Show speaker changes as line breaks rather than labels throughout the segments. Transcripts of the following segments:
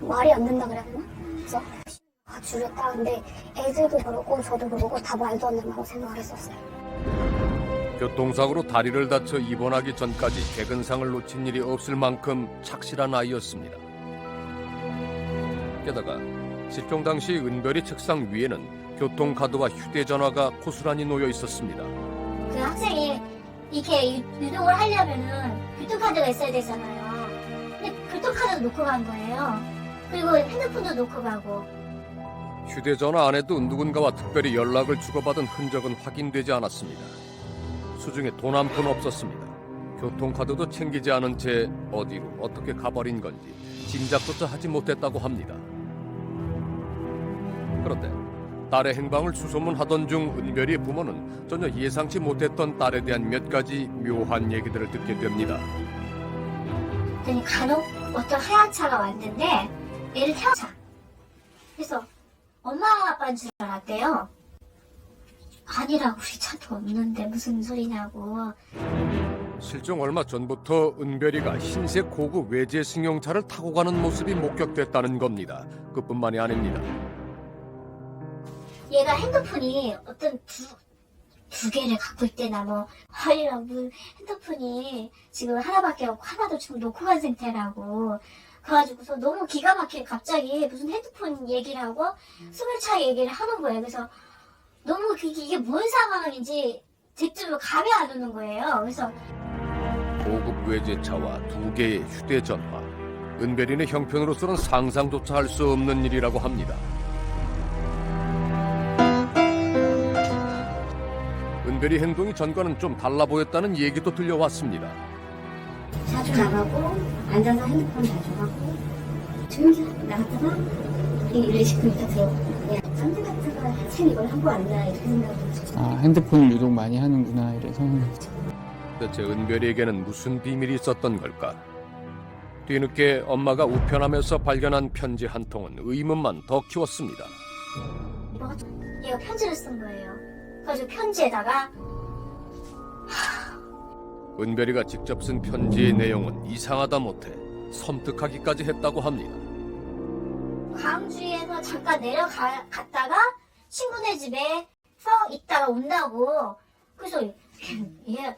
말이 안 된다 그래야 되나? 그래서 주렸다. 근데 애들도 그러고 저도 그러고 다 말도 안 된다고 생각을 했었어요.
교통사고로 다리를 다쳐 입원하기 전까지 개근상을 놓친 일이 없을 만큼 착실한 아이였습니다. 게다가 실종 당시 은별이 책상 위에는 교통카드와 휴대전화가 고스란히 놓여 있었습니다.
그 학생이 이렇게 유동을 하려면은 교통카드가 있어야 되잖아요. 근데 교통카드도 놓고 간 거예요. 그리고 핸드폰도 놓고 가고.
휴대전화 안에도 누군가와 특별히 연락을 주고받은 흔적은 확인되지 않았습니다. 수중에 돈 한 푼 없었습니다. 교통카드도 챙기지 않은 채 어디로 어떻게 가버린 건지 짐작조차 하지 못했다고 합니다. 그런데 딸의 행방을 수소문하던 중 은별이의 부모는 전혀 예상치 못했던 딸에 대한 몇 가지 묘한 얘기들을 듣게 됩니다.
그랬더니 간혹 어떤 하얀 차가 왔는데 얘를 태워차. 그래서 엄마와 아빠인 줄 알았대요. 아니라고, 우리 차도 없는데 무슨 소리냐고.
실종 얼마 전부터 은별이가 흰색 고급 외제 승용차를 타고 가는 모습이 목격됐다는 겁니다. 그뿐만이 아닙니다.
얘가 핸드폰이 어떤 두 개를 갖고 있대나 뭐 아니라고. 핸드폰이 지금 하나밖에 없고 하나도 지금 놓고 간 상태라고. 그래가지고서 너무 기가 막히게 갑자기 무슨 핸드폰 얘기를 하고 승용차 얘기를 하는 거예요. 그래서 너무 이게 뭔 상황인지 대뜸 감이 안 오는 거예요. 그래서
고급 외제차와 2개의 휴대전화. 은별이네 형편으로서는 상상조차 할 수 없는 일이라고 합니다. 은별이 행동이 전과는 좀 달라 보였다는 얘기도 들려왔습니다.
자주 나가고 앉아서 핸드폰 자주 하고 조용히 나갔다가 1-20분 있다 들어오고 그냥 상대 같은 거 한참 이걸 하고 왔나 이렇게 생각을 했어요.
아, 핸드폰을 유독 많이 하는구나 이래서.
대체 은별이에게는 무슨 비밀이 있었던 걸까? 뒤늦게 엄마가 우편함에서 발견한 편지 한 통은 의문만 더 키웠습니다.
얘가 편지를 쓴 거예요. 그래서 편지에다가
은별이가 직접 쓴 편지의 내용은 이상하다 못해 섬뜩하기까지 했다고 합니다.
광주에서 잠깐 내려갔다가 친구네 집에서 있다가 온다고. 그래서 얘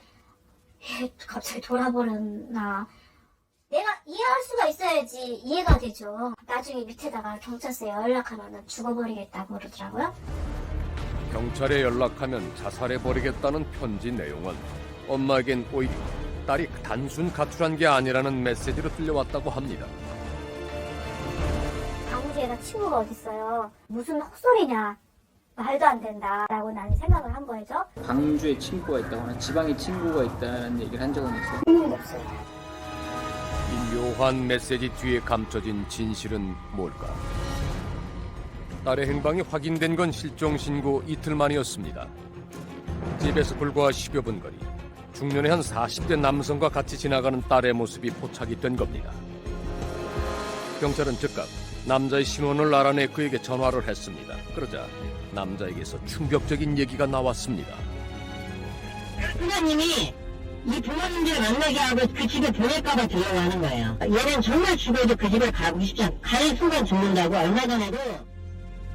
갑자기 돌아버렸나. 내가 이해할 수가 있어야지 이해가 되죠. 나중에 밑에다가 경찰서에 연락하면 죽어버리겠다고 그러더라고요.
경찰에 연락하면 자살해버리겠다는 편지 내용은 엄마에겐 오히려 딸이 단순 가출한 게 아니라는 메시지로 들려왔다고 합니다.
광주에다 친구가 어딨어요. 무슨 헛소리냐. 말도 안 된다라고 나는 생각을 한 거죠.
광주에 친구가 있다거나 지방에 친구가 있다는 얘기를 한 적은 있어요?
한 번도 없어요.
이 묘한 메시지 뒤에 감춰진 진실은 뭘까? 딸의 행방이 확인된 건 실종 신고 이틀 만이었습니다. 집에서 불과 10여 분 거리, 중년의 한 40대 남성과 같이 지나가는 딸의 모습이 포착이 된 겁니다. 경찰은 즉각 남자의 신원을 알아내 그에게 전화를 했습니다. 그러자 남자에게서 충격적인 얘기가 나왔습니다.
부모님이 이 부모님들을 만나게 하고 그 집에 보낼까봐 두려워 하는 거예요. 얘는 정말 죽어도 그 집에 가고 싶지 않고 가는 순간 죽는다고. 얼마 전에도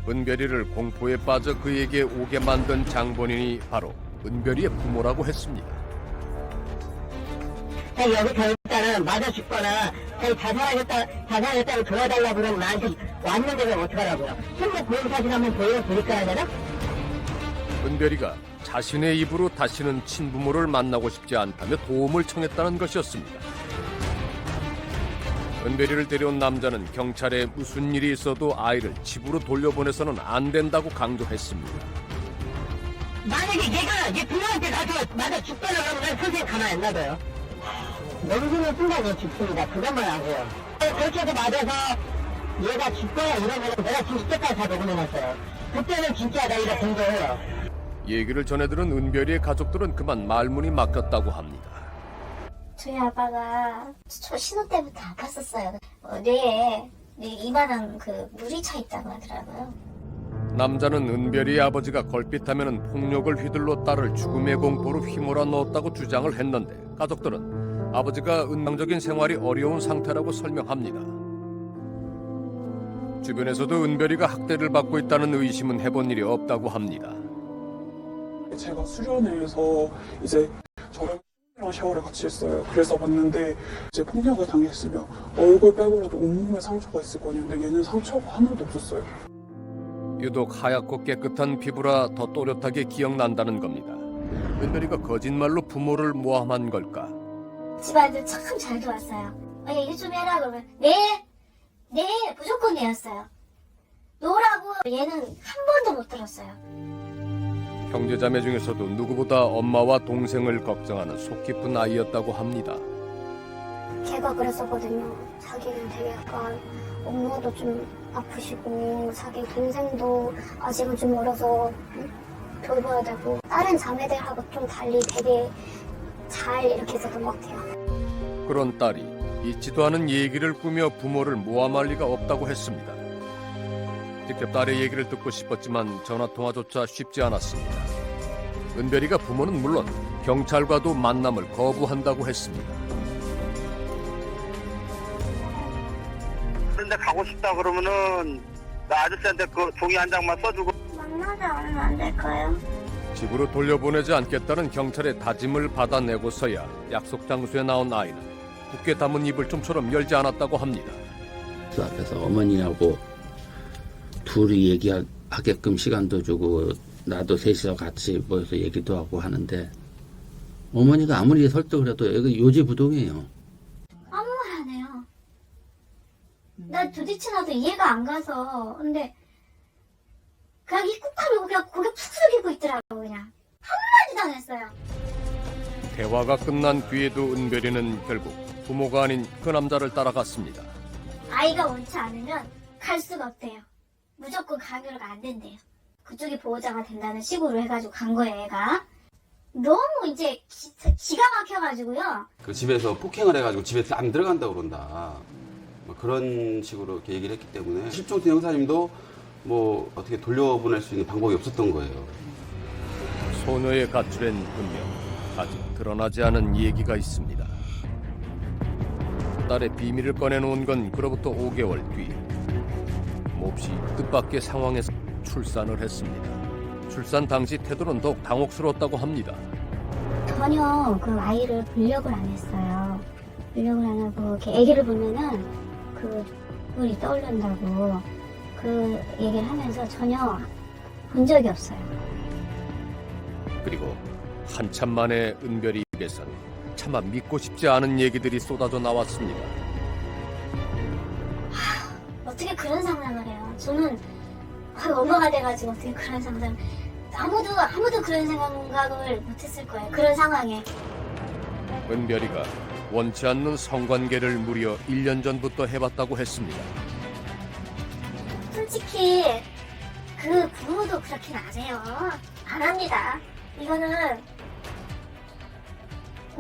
은별이를 공포에 빠져 그에게 오게 만든 장본인이 바로 은별이의 부모라고 했습니다.
여기 결국에는 맞아 죽거나 자살하겠다고 도와달라고 그러면 나한테 왔는데 왜 어떡하라고요? 현재 보험 사진 한번 보여드릴까 해야 되나?
은별이가 자신의 입으로 다시는 친부모를 만나고 싶지 않다며 도움을 청했다는 것이었습니다. 은별이를 데려온 남자는 경찰에 무슨 일이 있어도 아이를 집으로 돌려보내서는 안 된다고 강조했습니다.
만약에 얘가 얘 부모한테 가서 맞아 죽거나 그러면 난 선생님 가만히 안 놔둬요. 넘기는 순간 얘 죽습니다. 그것만 아세요. 그렇게 해서 맞아서 얘가 죽거나 이러면 내가 90대까지 다 녹음해놨어요. 그때는 진짜 나 이거 공개해요.
얘기를 전해들은 은별이의 가족들은 그만 말문이 막혔다고 합니다.
저희 아빠가 저 신혼 때부터 아팠었어요. 뇌에 이만한 그 물이 차 있다고 하더라고요.
남자는 은별이의 아버지가 걸핏하면 폭력을 휘둘러 딸을 죽음의 공포로 휘몰아 넣었다고 주장을 했는데 가족들은 아버지가 은망적인 생활이 어려운 상태라고 설명합니다. 주변에서도 은별이가 학대를 받고 있다는 의심은 해본 일이 없다고 합니다.
제가 수련회에서 이제 저랑 샤워를 같이 했어요. 그래서 봤는데 이제 폭력을 당했으며 얼굴 빼고라도 온몸에 상처가 있을 거 아니에요. 근데 얘는 상처가 하나도 없었어요.
유독 하얗고 깨끗한 피부라 더 또렷하게 기억난다는 겁니다. 은별이가 거짓말로 부모를 모함한 걸까?
집안들 참 잘 도왔어요. 얘기 좀 해라 그러면 네 무조건 네였어요. 노라고 얘는 한 번도 못 들었어요.
형제자매 중에서도 누구보다 엄마와 동생을 걱정하는 속 깊은 아이였다고 합니다.
걔가 그랬었거든요. 자기는 되게 약간 엄마도 좀 아프시고 자기 동생도 아직은 좀 어려서 돌봐야 되고 다른 자매들하고 좀 달리 되게 잘 이렇게 있었던 것 같아요.
그런 딸이 잊지도 않은 얘기를 꾸며 부모를 모함할 리가 없다고 했습니다. 직접 딸의 얘기를 듣고 싶었지만 전화통화조차 쉽지 않았습니다. 은별이가 부모는 물론 경찰과도 만남을 거부한다고 했습니다.
그런데 가고 싶다 그러면은 나 아저씨한테 그 종이 한 장만 써주고.
만나지 않으면 안 될까요?
집으로 돌려보내지 않겠다는 경찰의 다짐을 받아내고서야 약속 장소에 나온 아이는 굳게 담은 입을 좀처럼 열지 않았다고 합니다.
그 앞에서 어머니하고 둘이 얘기하게끔 시간도 주고 나도 셋이서 같이 모여서 얘기도 하고 하는데 어머니가 아무리 설득을 해도 이거 요지부동이에요.
아무 말 안 해요. 나 도대체 나도 이해가 안 가서 근데 그냥 입국하려고 그냥 고개 푹 숙이고 있더라고 그냥 한마디도 안 했어요.
대화가 끝난 뒤에도 은별이는 결국 부모가 아닌 그 남자를 따라갔습니다.
아이가 원치 않으면 갈 수가 없대요. 무조건 강요가 안 된대요. 그쪽이 보호자가 된다는 식으로 해가지고 간 거예요, 애가. 너무 이제 기가 막혀가지고요.
그 집에서 폭행을 해가지고 집에 안 들어간다고 그런다. 뭐 그런 식으로 이렇게 얘기를 했기 때문에 실종된 형사님도 뭐 어떻게 돌려보낼 수 있는 방법이 없었던 거예요.
소녀의 가출엔 분명 아직 드러나지 않은 얘기가 있습니다. 딸의 비밀을 꺼내놓은 건 그로부터 5개월 뒤. 몹시 뜻밖의 상황에서 출산을 했습니다. 출산 당시 태도는 더욱 당혹스러웠다고 합니다.
전혀 그 아이를 분력을 안 했어요. 분력을 안 하고 이렇게 아기를 보면은 그 눈이 떠오른다고 그 얘기를 하면서 전혀 본 적이 없어요.
그리고 한참 만에 은별이 입에선 차마 믿고 싶지 않은 얘기들이 쏟아져 나왔습니다.
어떻게 그런 상상을 해요? 저는 엄마가 돼가지고 어떻게 그런 상상 아무도 그런 생각을 못했을 거예요. 그런 상황에.
은별이가 원치 않는 성관계를 무려 1년 전부터 해봤다고 했습니다.
솔직히 그 부모도 그렇게는 안 해요. 안 합니다. 이거는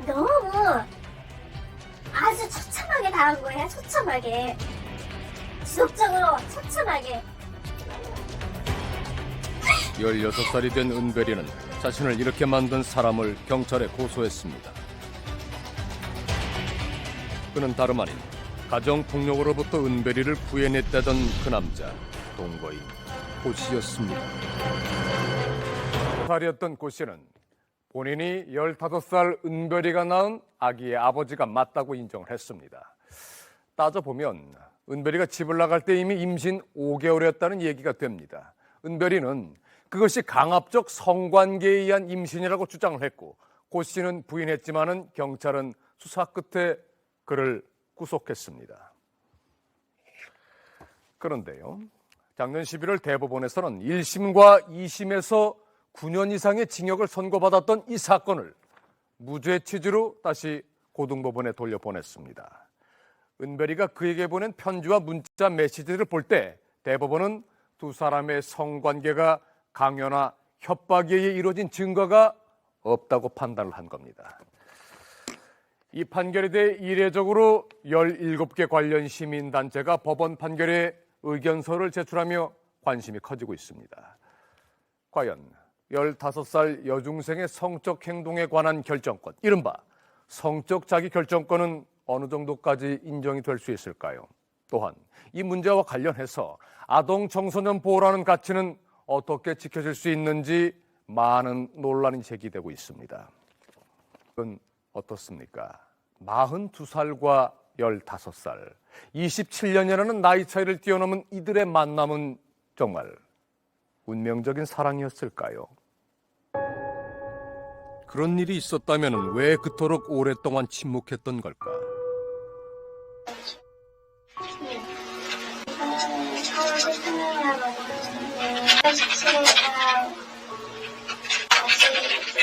너무 아주 처참하게 당한 거예요. 처참하게. 지속적으로 처참하게.
16살이 된 은별이는 자신을 이렇게 만든 사람을 경찰에 고소했습니다. 그는 다름 아닌 가정폭력으로부터 은별이를 구해냈다던 그 남자 동거인 고 씨였습니다. 살이었던 고 씨는 본인이 15살 은별이가 낳은 아기의 아버지가 맞다고 인정을 했습니다. 따져보면 은별이가 집을 나갈 때 이미 임신 5개월이었다는 얘기가 됩니다. 은별이는 그것이 강압적 성관계에 의한 임신이라고 주장을 했고 고 씨는 부인했지만은 경찰은 수사 끝에 그를 구속했습니다. 그런데요, 작년 11월 대법원에서는 1심과 2심에서 9년 이상의 징역을 선고받았던 이 사건을 무죄 취지로 다시 고등법원에 돌려보냈습니다. 은별이가 그에게 보낸 편지와 문자 메시지를 볼 때 대법원은 두 사람의 성관계가 강요나 협박에 의해 이루어진 증거가 없다고 판단을 한 겁니다. 이 판결에 대해 이례적으로 17개 관련 시민단체가 법원 판결에 의견서를 제출하며 관심이 커지고 있습니다. 과연 15살 여중생의 성적 행동에 관한 결정권, 이른바 성적 자기 결정권은 어느 정도까지 인정이 될 수 있을까요? 또한 이 문제와 관련해서 아동 청소년 보호라는 가치는 어떻게 지켜질 수 있는지 많은 논란이 제기되고 있습니다. 그건 어떻습니까? 42살과 15살, 27년이라는 나이 차이를 뛰어넘은 이들의 만남은 정말 운명적인 사랑이었을까요? 그런 일이 있었다면 왜 그토록 오랫동안 침묵했던 걸까?
서울 시청이라고 하는데 87일날 같이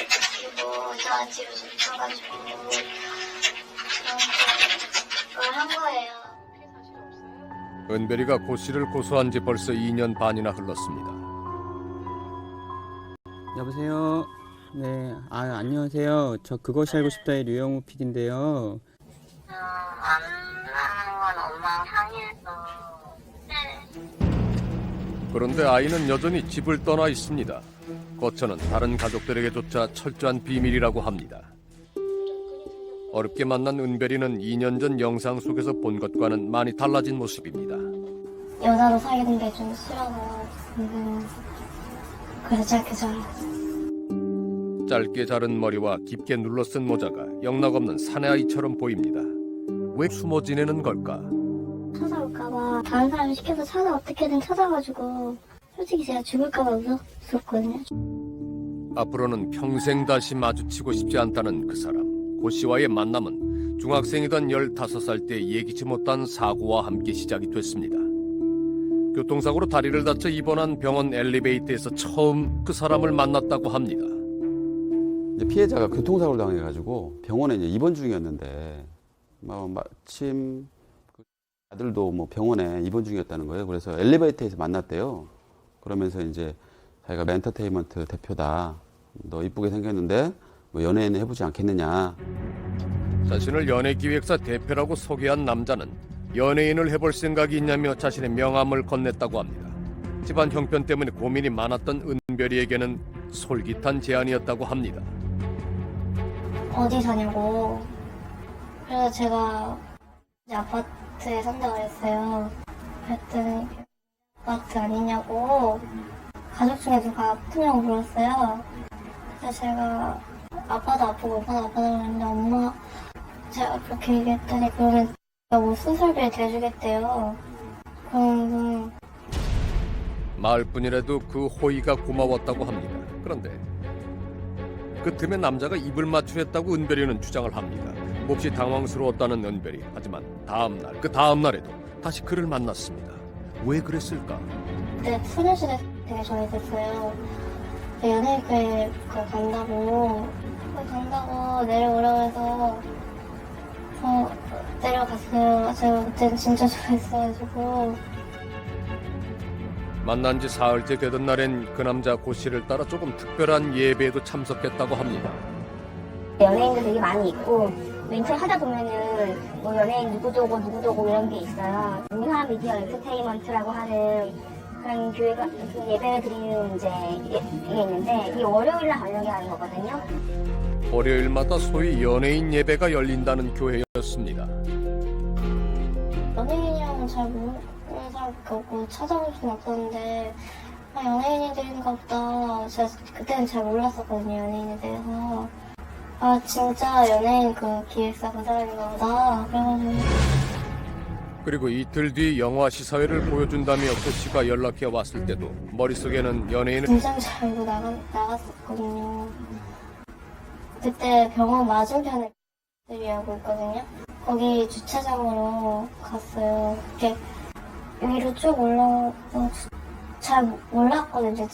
느끼고 저한테 좋아가지고 그걸 한 거예요.
은별이가 고 씨를 고소한 지 벌써 2년 반이나 흘렀습니다.
여보세요. 네, 안녕하세요. 저 그것이 알고 싶다의 류영우 PD인데요.
안 하는 건 엄마랑 상의해서.
그런데 아이는 여전히 집을 떠나 있습니다. 거처는 다른 가족들에게조차 철저한 비밀이라고 합니다. 어렵게 만난 은별이는 2년 전 영상 속에서 본 것과는 많이 달라진 모습입니다.
여자로 사귀는 게 좀 싫어서 그래서 짧게 잘랐어.
짧게 자른 머리와 깊게 눌러쓴 모자가 영락없는 사내아이처럼 보입니다. 왜 숨어 지내는 걸까?
찾아올까봐 다른 사람이 시켜서 어떻게든 찾아가지고 솔직히 제가 죽을까봐 무섭거든요.
앞으로는 평생 다시 마주치고 싶지 않다는 그 사람. 고 씨와의 만남은 중학생이던 15살 때 예기치 못한 사고와 함께 시작이 됐습니다. 교통사고로 다리를 다쳐 입원한 병원 엘리베이터에서 처음 그 사람을 만났다고 합니다.
이제 피해자가 교통사고를 당해가지고 병원에 이제 입원 중이었는데 마침 그 아들도 뭐 병원에 입원 중이었다는 거예요. 그래서 엘리베이터에서 만났대요. 그러면서 이제 자기가 엔터테인먼트 대표다. 너 이쁘게 생겼는데 뭐 연예인 해보지 않겠느냐.
자신을 연예기획사 대표라고 소개한 남자는 연예인을 해볼 생각이 있냐며 자신의 명함을 건넸다고 합니다. 집안 형편 때문에 고민이 많았던 은별이에게는 솔깃한 제안이었다고 합니다.
어디 사냐고. 그래서 제가 이제 아파트에 산다고 했어요. 그랬더니 아파트 아니냐고 가족 중에 누가 아프냐고 물었어요. 그래서 제가 아빠도 아프고 오빠도 아파서 그랬는데 엄마 제가 그렇게 얘기했더니 그러면 뭐 수술비를 대주겠대요. 그럼
마을뿐이라도 그 호의가 고마웠다고 합니다. 그런데 그 틈에 남자가 입을 맞추랬다고 은별이는 주장을 합니다. 몹시 당황스러웠다는 은별이. 하지만 그 다음 날에도 다시 그를 만났습니다. 왜 그랬을까?
그때 소녀시대 되게 좋아했었어요. 연예인교회 간다고 내려오라고 해서 내려갔어요. 제가 그때는 진짜 좋아했어가지고.
만난 지 사흘째 되던 날엔 그 남자 고 씨를 따라 조금 특별한 예배에도 참석했다고 합니다.
연예인도 되게 많이 있고 멘트 하다 보면은 뭐 연예인 누구도 오고 이런 게 있어요. 우리나라 미디어 엔터테인먼트라고 하는 그런 교회가 그 예배 드리는 이제 이게 있는데 이게 월요일날 저녁에 하는 거거든요.
월요일마다 소위 연예인 예배가 열린다는 교회였습니다.
연예인이랑은 잘 모르는 사람밖에 없고 찾아볼 수는 없었는데 연예인들인가 보다. 제가 그때는 잘 몰랐었거든요, 연예인에 대해서. 진짜 연예인 그 기획사 그 사람인가 보다. 그래가지고.
그리고 이틀 뒤 영화 시사회를 보여준다며 고 씨가 연락해 왔을 때도 머릿속에는 연예인을
긴장 잘 알고 나갔었거든요. 그때 병원 맞은편에 하고 있거든요. 거기 주차장으로 갔어요. 이렇게 위로 쭉 올라가서 잘 몰랐거든요.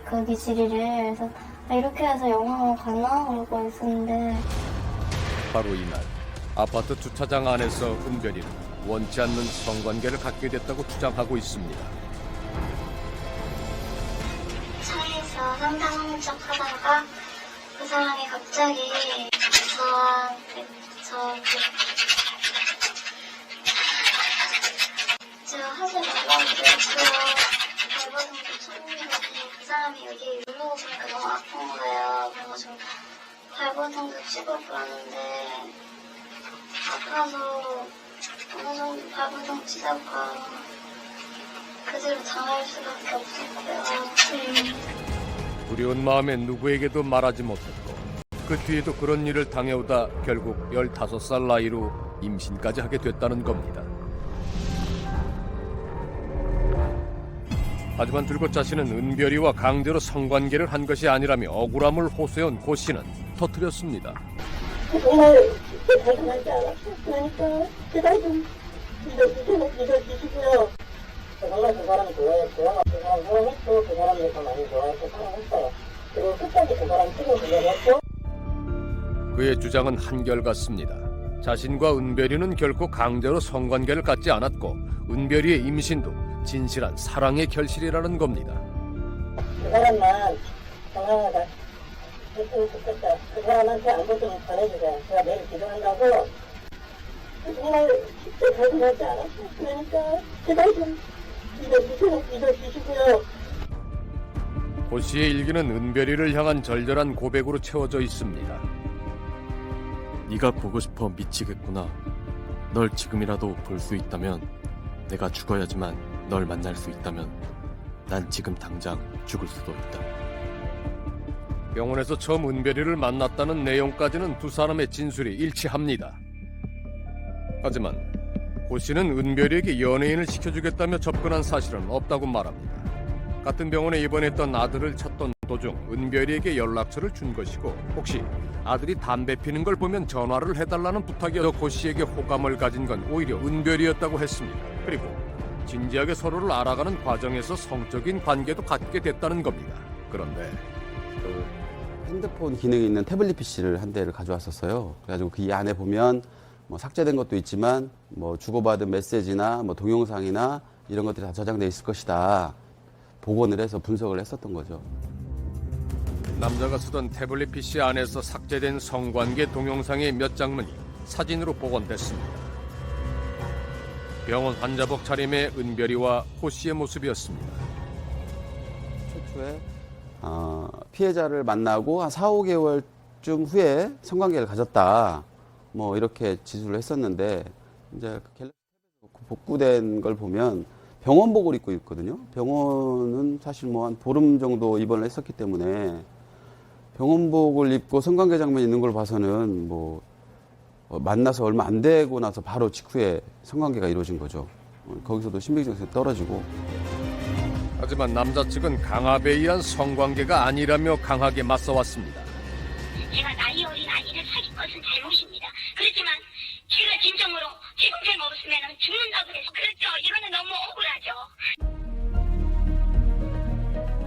거기 지리를. 그래서 이렇게 해서 영화관 갔나? 그러고 있었는데
바로 이날 아파트 주차장 안에서 은별이는 원치 않는 성관계를 갖게 됐다고 주장하고 있습니다.
차에서 상담하는 척 하다가 그 사람이 갑자기 제가 하지 말라고 그랬어요. 발버둥도 쳤는데 그 사람이 여기 누르고 보니까 너무 아픈 거예요. 그래가지고 발버둥도 치고 그러는데 아파서 부모님 바보동 치다가 그대로 당할 수밖에 없었고요.
두려운 마음에 누구에게도 말하지 못했고 그 뒤에도 그런 일을 당해오다 결국 15살 나이로 임신까지 하게 됐다는 겁니다. 하지만 줄곧 자신은 은별이와 강제로 성관계를 한 것이 아니라며 억울함을 호소해온 고 씨는 터뜨렸습니다.
정말 제가 하지 않았어요. 그러니까 제발 좀 믿어주시고요. 정말 그 사람 좋아했고 그 사람 사랑했고 그 사람을 더 많이 좋아했고 사랑했어요. 그리고 끝까지 그 사람 찍어주려고 했고.
그의 주장은 한결같습니다. 자신과 은별이는 결코 강제로 성관계를 갖지 않았고 은별이의 임신도 진실한 사랑의 결실이라는 겁니다.
그 사람만 건강하다 했으면 좋겠다. 그 사람한테 안부 좀 전해주세요. 제가 매일 기도한다고. 정말 진짜 결혼하지 않았어요. 그러니까 제발 좀 믿어주시고요.
고 씨의 일기는 은별이를 향한 절절한 고백으로 채워져 있습니다.
네가 보고 싶어 미치겠구나. 널 지금이라도 볼 수 있다면, 내가 죽어야지만 널 만날 수 있다면 난 지금 당장 죽을 수도 있다.
병원에서 처음 은별이를 만났다는 내용까지는 두 사람의 진술이 일치합니다. 하지만 고 씨는 은별이에게 연예인을 시켜주겠다며 접근한 사실은 없다고 말합니다. 같은 병원에 입원했던 아들을 찾던 도중 은별이에게 연락처를 준 것이고 혹시 아들이 담배 피는 걸 보면 전화를 해달라는 부탁이어서 고 씨에게 호감을 가진 건 오히려 은별이였다고 했습니다. 그리고 진지하게 서로를 알아가는 과정에서 성적인 관계도 갖게 됐다는 겁니다. 그런데
핸드폰 기능이 있는 태블릿 PC를 한 대를 가져왔었어요. 그래가지고 그 이 안에 보면 뭐 삭제된 것도 있지만 뭐 주고받은 메시지나 뭐 동영상이나 이런 것들이 다 저장돼 있을 것이다. 복원을 해서 분석을 했었던 거죠.
남자가 쓰던 태블릿 PC 안에서 삭제된 성관계 동영상의 몇 장면이 사진으로 복원됐습니다. 병원 환자복 차림의 은별이와 고 씨의 모습이었습니다.
초초에 피해자를 만나고 한 4, 5개월쯤 후에 성관계를 가졌다. 뭐 이렇게 지수를 했었는데 이제 갤럭시 탭에서 복구된 걸 보면 병원복을 입고 있거든요. 병원은 사실 뭐 한 보름 정도 입원을 했었기 때문에 병원복을 입고 성관계 장면이 있는 걸 봐서는 뭐 만나서 얼마 안 되고 나서 바로 직후에 성관계가 이루어진 거죠. 거기서도 신빙성이 떨어지고.
하지만 남자 측은 강압에 의한 성관계가 아니라며 강하게 맞서왔습니다.
제가 나이 어린 아이를 사귄 것은 잘못입니다. 그렇지만 제가 진정으로 제 동생 없으면 죽는다고 해서 그렇죠. 이거는 너무 억울하죠.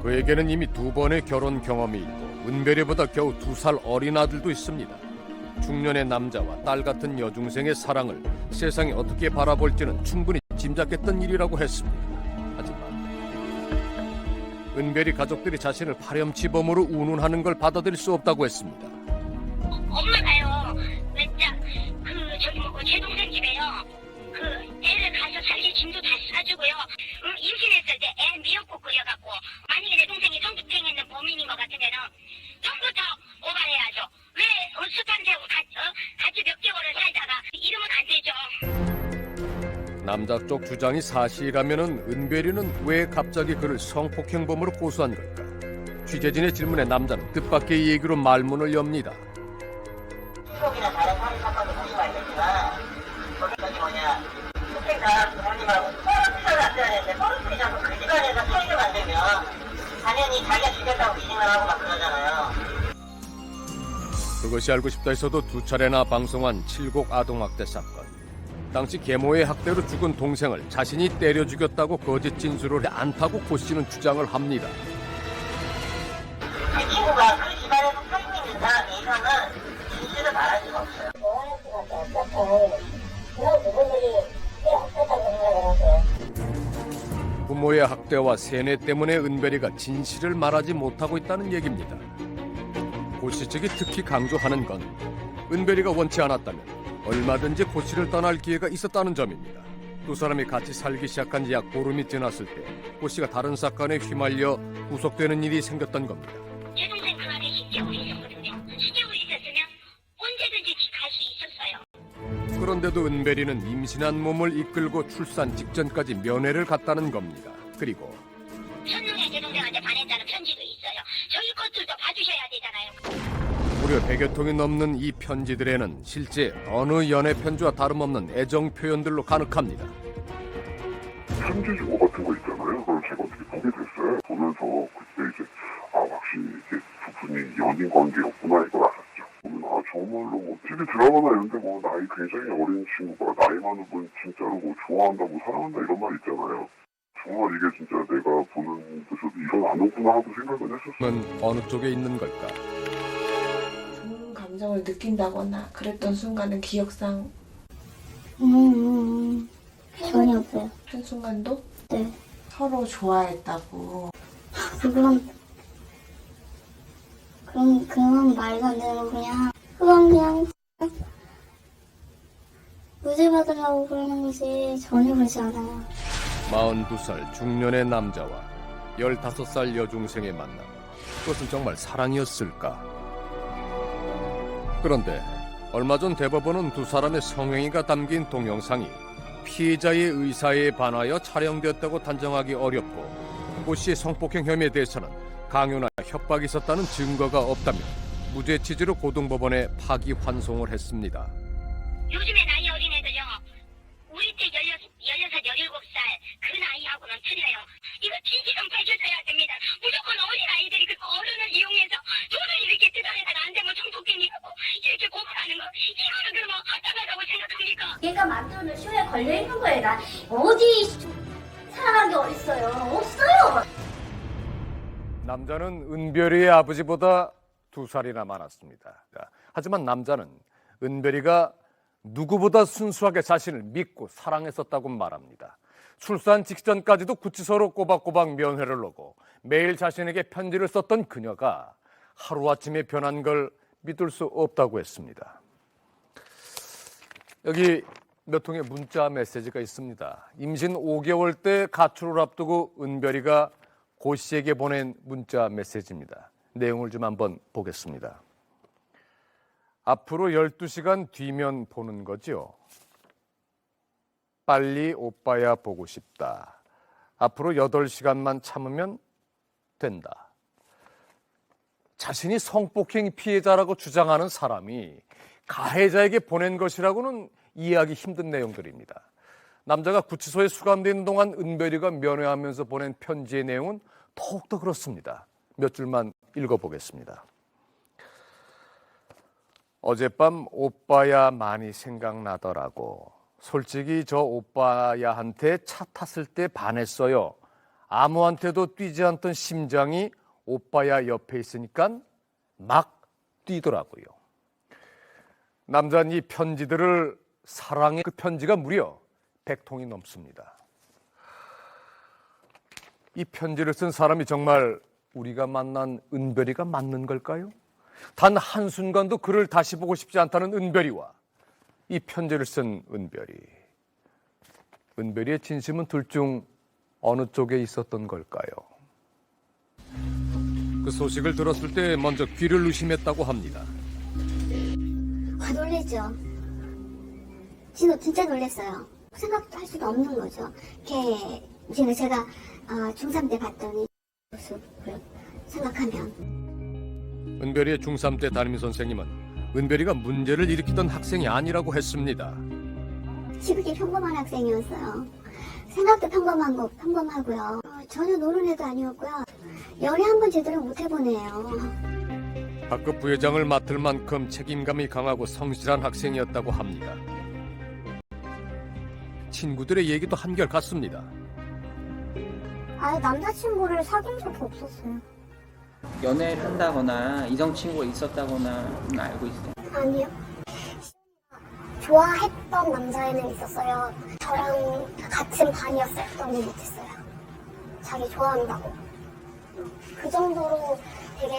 그에게는 이미 2번의 결혼 경험이 있고 은별이보다 겨우 2살 어린 아들도 있습니다. 중년의 남자와 딸 같은 여중생의 사랑을 세상이 어떻게 바라볼지는 충분히 짐작했던 일이라고 했습니다. 하지만 은별이 가족들이 자신을 파렴치범으로 운운하는 걸 받아들일 수 없다고 했습니다.
엄마가요, 맨날 제 동생 집에요. 애를 가서 살게 짐도 다 싸주고요. 임신했을 때 애 미역국 끓여갖고 만약에 내 동생이 성폭행 있는 범인인 것 같으면은 전부 다 오발해야죠. 왜 습관되고 같이 몇 개월을 살다가 이러면 안 되죠.
남자 쪽 주장이 사실이라면은 은별이는 왜 갑자기 그를 성폭행범으로 고소한 걸까? 취재진의 질문에 남자는 뜻밖의 얘기로 말문을 엽니다.
추석이나 다른 살인 사건도 보시면 알겠지만 거기까지 뭐냐 그때가 부모님하고 서로 났어야 되는데 서로 풀이 자꾸 그 집안에서 차이가 안 되면 당연히 자기가 죽였다고 기증을 하고 막 그러잖아요.
그것이 알고 싶다 해서도 2차례나 방송한 7곡 아동학대 사건. 당시 계모의 학대로 죽은 동생을 자신이 때려 죽였다고 거짓 진술을 않다고 고 씨는 주장을 합니다.
그 친구가 그 집안에서 살고 있는 사람 이상은 진실을 말할 수가 없어요. 좋아할 수밖에 없었고 그런 부분들이 꽤 없었다고 생각을 하세요.
부모의 학대와 세뇌 때문에 은별이가 진실을 말하지 못하고 있다는 얘기입니다. 고 씨 측이 특히 강조하는 건 은별이가 원치 않았다면 얼마든지 고 씨를 떠날 기회가 있었다는 점입니다. 두 사람이 같이 살기 시작한 지 약 보름이 지났을 때 고 씨가 다른 사건에 휘말려 구속되는 일이 생겼던 겁니다.
제 동생 그 안에 10개월이 있었거든요. 10개월이 있었으면 언제든지 갈 수 있었어요.
그런데 그런데도 은별이는 임신한 몸을 이끌고 출산 직전까지 면회를 갔다는 겁니다. 그리고
천룡의 제 동생한테 반했다는 편지도 있어요. 저희 것들도 봐주셔야 되잖아요.
무려 100여 통이 넘는 이 편지들에는 실제 어느 연애 편지와 다름없는 애정 표현들로 가득합니다.
편지 주고 같은 거 있잖아요. 그걸 제가 어떻게 보게 됐어요. 보면서 그때 이제 확실히 이게 두 분이 연인 관계였구나 이걸 알았죠. 보면 정말로 뭐 TV 드라마나 이런 데 뭐 나이 굉장히 어린 친구가 나이 많은 분 진짜로 뭐 좋아한다 뭐 사랑한다 이런 말 있잖아요. 정말 이게 진짜 내가 보는 데서도 일어나는구나 하고 생각은 했었어요.
는 어느 쪽에 있는 걸까?
좋은 감정을 느낀다거나 그랬던 순간은 기억상
전혀 없어요.
한순간도
네.
서로 좋아했다고.
그건 말도 안 되는 거 그냥 무죄 받으려고 그러는 거지 전혀 그렇지 않아요.
42살 중년의 남자와 15살 여중생의 만남. 그것은 정말 사랑이었을까? 그런데 얼마 전 대법원은 두 사람의 성행위가 담긴 동영상이 피해자의 의사에 반하여 촬영되었다고 단정하기 어렵고 고 씨의 성폭행 혐의에 대해서는 강요나 협박이 있었다는 증거가 없다며 무죄 취지로 고등법원에 파기환송을 했습니다.
요즘에 나이 어린 애들요. 우리 때 16, 17살 그 나이하고는 틀려요. 이거 진실 좀 해주셔야 됩니다. 무조건 어린 아이들이 그 어른을 이용해서 돈을 이렇게 뜯어내다가 안 되면 성폭행이라고 이렇게 고발하는 거 이거는 그러면 합당하다고 생각합니까?
얘가 만드는 쇼에 걸려있는 거예요. 나 어디 사랑한 게 어딨어요. 없어요.
남자는 은별이의 아버지보다 2살이나 많았습니다. 하지만 남자는 은별이가 누구보다 순수하게 자신을 믿고 사랑했었다고 말합니다. 출산 직전까지도 구치소로 꼬박꼬박 면회를 오고 매일 자신에게 편지를 썼던 그녀가 하루아침에 변한 걸 믿을 수 없다고 했습니다. 여기 몇 통의 문자 메시지가 있습니다. 임신 5개월 때 가출을 앞두고 은별이가 고 씨에게 보낸 문자 메시지입니다. 내용을 좀 한번 보겠습니다. 앞으로 12시간 뒤면 보는 거죠. 빨리 오빠야 보고 싶다. 앞으로 8시간만 참으면 된다. 자신이 성폭행 피해자라고 주장하는 사람이 가해자에게 보낸 것이라고는 이해하기 힘든 내용들입니다. 남자가 구치소에 수감되어 있는 동안 은별이가 면회하면서 보낸 편지의 내용은 더욱더 그렇습니다. 몇 줄만 읽어보겠습니다. 어젯밤 오빠야 많이 생각나더라고. 솔직히 저 오빠야한테 차 탔을 때 반했어요. 아무한테도 뛰지 않던 심장이 오빠야 옆에 있으니까 막 뛰더라고요. 남자는 이 편지들을 사랑해. 그 편지가 무려 100통이 넘습니다. 이 편지를 쓴 사람이 정말 우리가 만난 은별이가 맞는 걸까요? 단 한순간도 그를 다시 보고 싶지 않다는 은별이와 이 편지를 쓴 은별이. 은별이의 진심은 둘 중 어느 쪽에 있었던 걸까요? 그 소식을 들었을 때 먼저 귀를 의심했다고 합니다.
놀랬죠. 진짜 놀랬어요. 생각도 할 수도 없는 거죠. 이렇게 제가 중3 때 봤던 모습을 생각하면.
은별이의 중3 때 담임선생님은 은별이가 문제를 일으키던 학생이 아니라고 했습니다.
시국이 평범한 학생이었어요. 생각도 평범하고요. 전혀 노는 애도 아니었고요. 연애 한번 제대로 못 해보네요.
학급 부회장을 맡을 만큼 책임감이 강하고 성실한 학생이었다고 합니다. 친구들의 얘기도 한결 같습니다.
남자친구를 사귄 적이 없었어요.
연애를 한다거나 이성 친구가 있었다거나 알고 있어요.
아니요. 좋아했던 남자애는 있었어요. 저랑 같은 반이었었던 일 못했어요. 자기 좋아한다고. 그 정도로 되게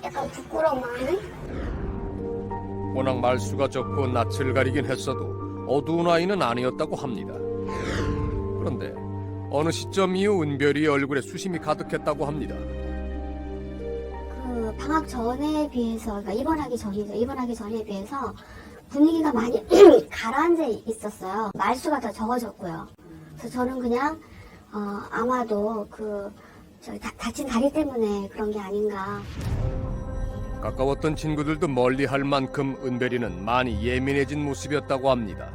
약간 부끄러운 마음이?
워낙 말수가 적고 낯을 가리긴 했어도 어두운 아이는 아니었다고 합니다. 그런데 어느 시점 이후 은별이의 얼굴에 수심이 가득했다고 합니다.
방학 전에 비해서, 그러니까 입원하기 전에 비해서 분위기가 많이 가라앉아 있었어요. 말수가 더 적어졌고요. 그래서 저는 그냥 아마도 다친 다리 때문에 그런 게 아닌가.
가까웠던 친구들도 멀리할 만큼 은별이는 많이 예민해진 모습이었다고 합니다.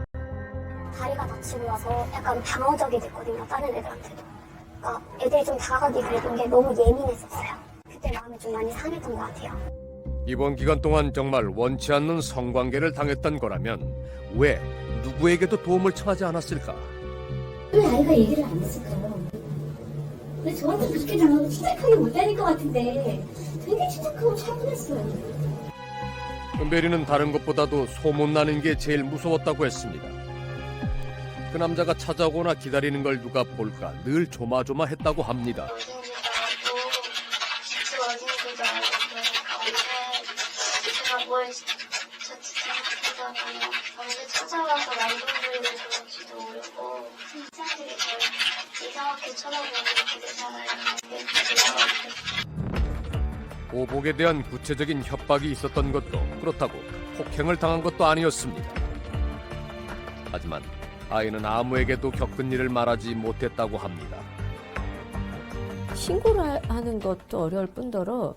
다리가 다치고 나서 약간 방어적이 됐거든요. 다른 애들한테도. 그러니까 애들이 좀 다가가기 그랬던 게 너무 예민했었어요. 그때 마음이 좀 많이 상했던 것 같아요.
이번 기간 동안 정말 원치 않는 성관계를 당했던 거라면 왜 누구에게도 도움을 청하지 않았을까?
왜 아이가 얘기를 안 했을까요? 왜 저한테 그렇게 당하고 침착하게 못 다닐 것 같은데 되게 침착하고 차분했어요.
은별이는 다른 것보다도 소문나는 게 제일 무서웠다고 했습니다. 그 남자가 찾아오거나 기다리는 걸 누가 볼까 늘 조마조마했다고 합니다.
제가 뭘 언제 찾아와서 말동무를 들을지도 모르고 사람들이 저를 이상하게 쳐다보는 게 되잖아요.
보복에 대한 구체적인 협박이 있었던 것도 그렇다고 폭행을 당한 것도 아니었습니다. 하지만 아이는 아무에게도 겪은 일을 말하지 못했다고 합니다.
신고를 하는 것도 어려울 뿐더러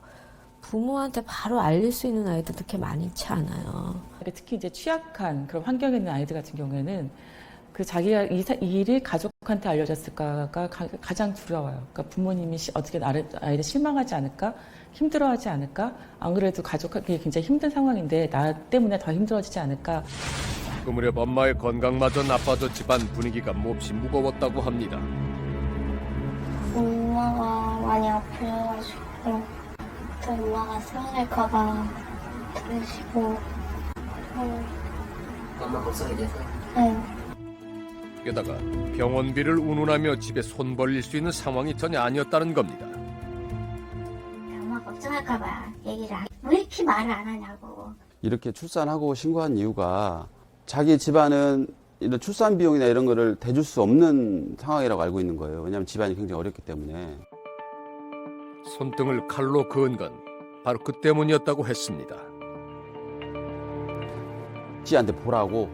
부모한테 바로 알릴 수 있는 아이들도 그렇게 많지 않아요.
특히 이제 취약한 그런 환경에 있는 아이들 같은 경우에는 그 자기가 이 일이 가족한테 알려졌을까가 가장 두려워요. 그러니까 부모님이 어떻게 아이를 실망하지 않을까, 힘들어하지 않을까, 안 그래도 가족하기 굉장히 힘든 상황인데 나 때문에 더 힘들어지지 않을까.
그 무렵 엄마의 건강마저 나빠져 집안 분위기가 몹시 무거웠다고 합니다.
엄마가 많이 아프셔가지고 또 엄마가 쓰러질까봐 그러시고.
엄마 걱정이 돼서?
네.
게다가 병원비를 운운하며 집에 손 벌릴 수 있는 상황이 전혀 아니었다는 겁니다.
엄마 걱정할까봐 얘기를 왜 이렇게 말을 안 하냐고.
이렇게 출산하고 신고한 이유가 자기 집안은 이런 출산 비용이나 이런 거를 대줄 수 없는 상황이라고 알고 있는 거예요. 왜냐하면 집안이 굉장히 어렵기 때문에.
손등을 칼로 그은 건 바로 그 때문이었다고 했습니다.
씨한테 보라고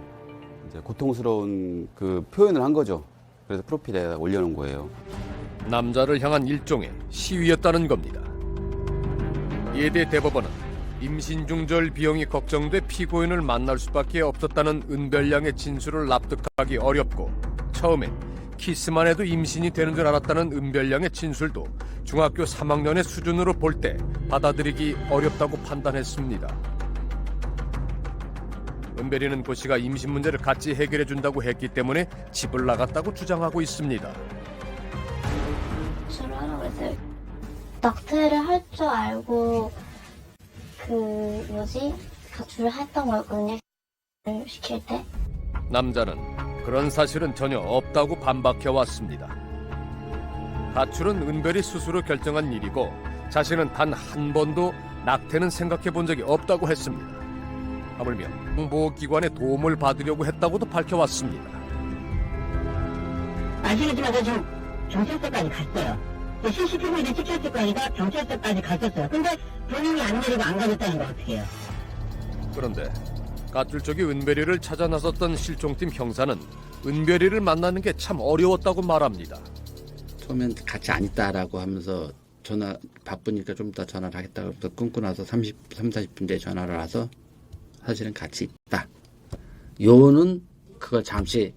이제 고통스러운 그 표현을 한 거죠. 그래서 프로필에 올려놓은 거예요.
남자를 향한 일종의 시위였다는 겁니다. 이에 대해 대법원은 임신 중절 비용이 걱정돼 피고인을 만날 수밖에 없었다는 은별 양의 진술을 납득하기 어렵고 처음엔 키스만 해도 임신이 되는 줄 알았다는 은별 양의 진술도 중학교 3학년의 수준으로 볼 때 받아들이기 어렵다고 판단했습니다. 은별이는 고 씨가 임신 문제를 같이 해결해 준다고 했기 때문에 집을 나갔다고 주장하고 있습니다.
주로 하라고 했어요. 낙태를 할 줄 알고 가출을 했던 거였거든요. 시킬 때.
남자는 그런 사실은 전혀 없다고 반박해왔습니다. 가출은 은별이 스스로 결정한 일이고 자신은 단 한 번도 낙태는 생각해 본 적이 없다고 했습니다. 하물며 정보기관의 도움을 받으려고 했다고도 밝혀왔습니다.
아시겠지만 저 지금 경찰서까지 갔어요. CCTV를 찍혔을 거니까 경찰서까지 갔었어요. 근데 본인이 안 내리고 안 가졌다는 거 어떻게 해요?
그런데 가출 쪽이 은별이를 찾아 나섰던 실종팀 형사는 은별이를 만나는 게 참 어려웠다고 말합니다.
처음엔 같이 안 있다라고 하면서 전화 바쁘니까 좀 이따 전화를 하겠다고 해서 끊고 나서 40분 뒤에 전화를 와서 사실은 같이 있다. 요는 그걸 잠시